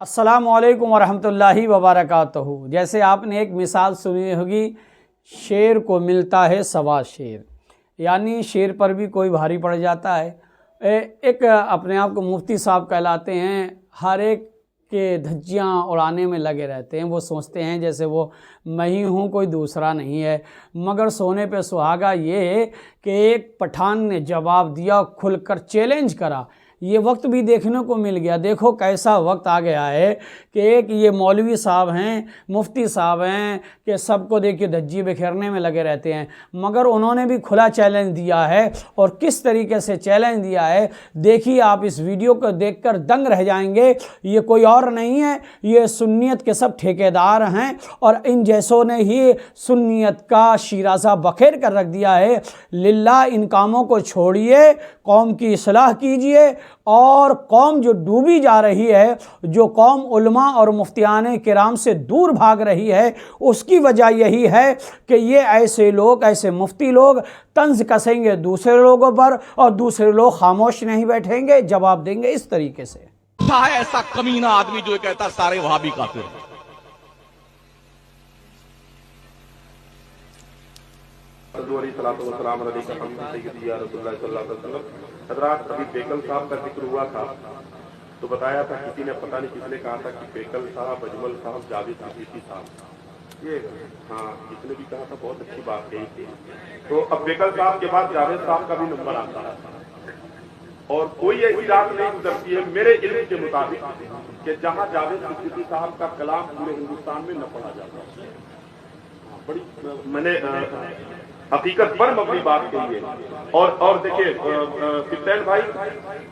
السلام علیکم ورحمۃ اللہ وبرکاتہ۔ جیسے آپ نے ایک مثال سنی ہوگی، شیر کو ملتا ہے سوا شیر، یعنی شیر پر بھی کوئی بھاری پڑ جاتا ہے۔ ایک اپنے آپ کو مفتی صاحب کہلاتے ہیں، ہر ایک کے دھجیاں اڑانے میں لگے رہتے ہیں۔ وہ سوچتے ہیں جیسے وہ میں ہی ہوں، کوئی دوسرا نہیں ہے۔ مگر سونے پہ سہاگا یہ ہے کہ ایک پٹھان نے جواب دیا، کھل کر چیلنج کرا۔ یہ وقت بھی دیکھنے کو مل گیا۔ دیکھو کیسا وقت آ گیا ہے کہ ایک یہ مولوی صاحب ہیں، مفتی صاحب ہیں کہ سب کو دیکھیے دھجی بکھیرنے میں لگے رہتے ہیں، مگر انہوں نے بھی کھلا چیلنج دیا ہے۔ اور کس طریقے سے چیلنج دیا ہے دیکھیے، آپ اس ویڈیو کو دیکھ کر دنگ رہ جائیں گے۔ یہ کوئی اور نہیں ہے، یہ سنیت کے سب ٹھیکیدار ہیں، اور ان جیسوں نے ہی سنیت کا شیرازہ بکھیر کر رکھ دیا ہے۔ للہ ان کاموں کو چھوڑیے، قوم کی اصلاح کیجیے۔ اور قوم جو ڈوبی جا رہی ہے، جو قوم علماء اور مفتیان کرام سے دور بھاگ رہی ہے، اس کی وجہ یہی ہے کہ یہ ایسے لوگ، ایسے مفتی لوگ طنز کسیں گے دوسرے لوگوں پر، اور دوسرے لوگ خاموش نہیں بیٹھیں گے، جواب دیں گے اس طریقے سے۔ ایسا کمینہ آدمی جو کہتا سارے وہابی کافر ہیں۔ حضرات، ابھی بیکل صاحب کا ذکر ہوا تھا تو بتایا تھا، کسی نے پتہ نہیں کس نے کہا تھا کہ بیکل صاحب، اجمل صاحب، جاوید صدیقی صاحب، یہ ہاں کس نے بھی کہا تھا، بہت اچھی بات کہی تھی۔ تو اب بیکل صاحب کے بعد جاوید صاحب کا بھی نمبر آتا ہے، اور کوئی ایسی رات نہیں گزرتی ہے میرے علم کے مطابق کہ جہاں جاوید صدیقی صاحب کا کلام پورے ہندوستان میں نہ پڑھا جاتا۔ بڑی میں نے حقیقت پر مبنی بات کہی ہے۔ اور دیکھیے کپتین بھائی،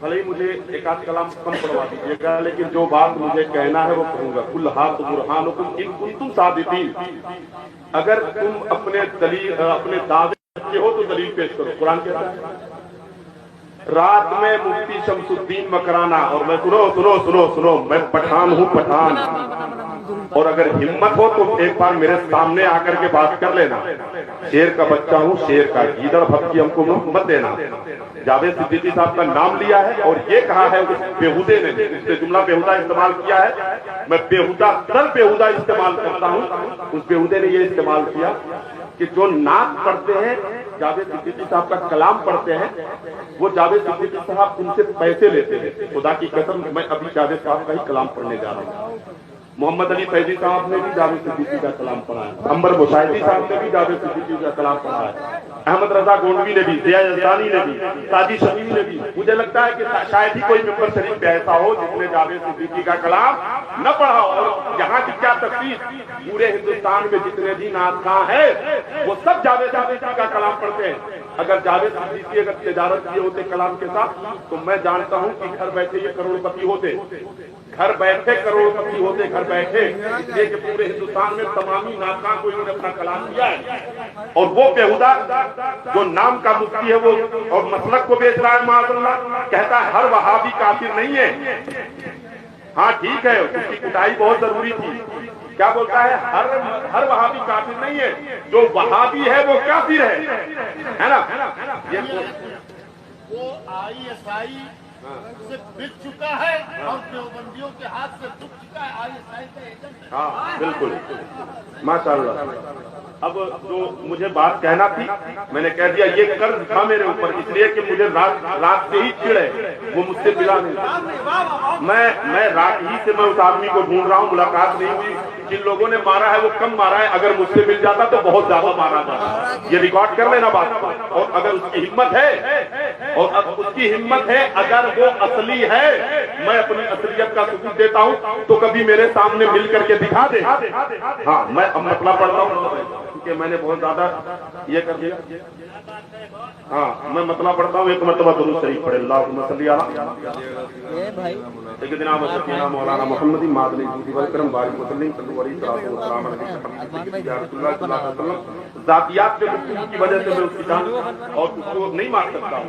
بھلے ہی مجھے ایک آدھ کلام کم پڑھوا دیجیے گا، لیکن جو بات مجھے کہنا ہے وہ کہوں گا۔ کل ہاتھ برہانکم ان کنتم صادقین، اگر تم اپنے دعوے سچے ہو تو دلیل پیش کرو۔ قرآن کہتا ہے رات میں مفتی شمس الدین مکرانہ، اور میں سنو میں پٹھان ہوں، پٹھان، اور اگر ہمت ہو تو ایک بار میرے سامنے آ کر کے بات کر لینا۔ شیر کا بچہ ہوں، شیر کا، گیدڑ بھپکی ہم کو مت دینا۔ جاوید صدیقی صاحب کا نام لیا ہے اور یہ کہا ہے اس بیہودے نے، اس نے جملہ بیہودہ استعمال کیا ہے۔ میں بیہودہ تر بیہودہ استعمال کرتا ہوں، اس بیہودے نے یہ استعمال کیا کہ جو نعت پڑھتے ہیں، جاوید صدیقی صاحب کا کلام پڑھتے ہیں، وہ جاوید صدیقی صاحب ان سے پیسے لیتے ہیں۔ خدا کی قسم، میں ابھی جاوید صاحب کا ہی کلام پڑھنے جا رہا ہوں۔ محمد علی فیضی صاحب نے بھی جاوید صدیقی کا کلام پڑھا ہے، انبر بشائتی صاحب نے بھی جاوید صدیقی کا کلام پڑھا ہے، احمد رضا گونڈوی نے بھی، ضیاء یزدانی نے بھی، ساجد شفیع نے بھی۔ مجھے لگتا ہے کہ شاید ہی کوئی ممبر شریف پہ ایسا ہو جس نے جاوید صدیقی کا کلام نہ پڑھا ہو۔ اور یہاں کی کیا تفصیل، پورے ہندوستان میں جتنے بھی نعت خواں ہیں وہ سب جاوید صدیقی کا کلام پڑھتے ہیں۔ اگر جاوید صدیقی اگر تجارت کیے ہوتے کلام کے ساتھ تو میں جانتا ہوں کہ گھر بیٹھے یہ کروڑ پتی ہوتے، گھر بیٹھے کروڑ پتی ہوتے، گھر بیٹھے، اس لیے کہ پورے ہندوستان میں تمامی ناکاں کو انہوں نے اپنا کلام دیا ہے۔ اور وہ بیہودہ جو نام کا مفتی ہے وہ اور مسلک کو بیچ رہا ہے، معاذ اللہ، کہتا ہے ہر وہابی کافر نہیں ہے۔ ہاں ٹھیک ہے، اس کی کٹائی بہت ضروری تھی۔ کیا بولتا ہے؟ ہر وہابی کافر نہیں ہے، جو وہابی ہے وہ کافر ہے نا۔ وہ ISI سے بک چکا ہے اور دیوبندیوں کے ہاتھ سے بک چکا ہے، ISI کا ایجنٹ ہے۔ ہاں بالکل، ماشاءاللہ۔ اب جو مجھے بات کہنا تھی میں نے کہہ دیا۔ یہ قرض تھا میرے اوپر، اس لیے کہ مجھے رات سے ہی چڑ ہے، وہ مجھ سے ملا نہیں۔ میں رات ہی سے میں اس آدمی کو ڈھونڈ رہا ہوں، ملاقات نہیں ہوئی۔ جن لوگوں نے مارا ہے وہ کم مارا ہے، اگر مجھ سے مل جاتا تو بہت زیادہ مارا جاتا۔ یہ ریکارڈ کر لینا بات کو۔ اور اگر اس کی ہمت ہے، اور اب اس کی ہمت ہے، اگر وہ اصلی ہے، میں اپنی اصلیت کا ثبوت دیتا ہوں تو کبھی میرے سامنے مل کر کے دکھا دے۔ ہاں میں اب مسئلہ پڑھتا ہوں کہ میں نے بہت زیادہ یہ کر دیا۔ ہاں میں مطلع پڑھتا ہوں، ایک مرتبہ درود شریف پڑھے، اللہم صلی علی سیدنا و سیدنا مولانا محمد مادنی جودی والکرم بارک وسلم صلی اللہ علیہ وسلم یا رسول اللہ صلی اللہ علیہ وسلم۔ ذاتیات کے گفتگو کی وجہ سے میں اس کی جان اور اس کو نہیں مار سکتا ہوں۔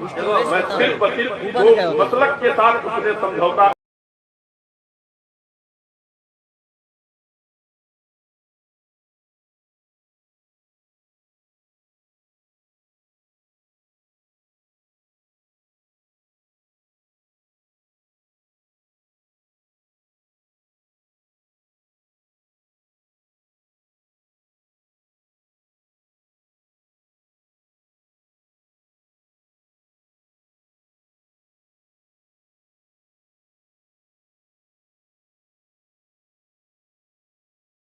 میں صرف وہ مسلک کے ساتھ اس نے سمجھوتا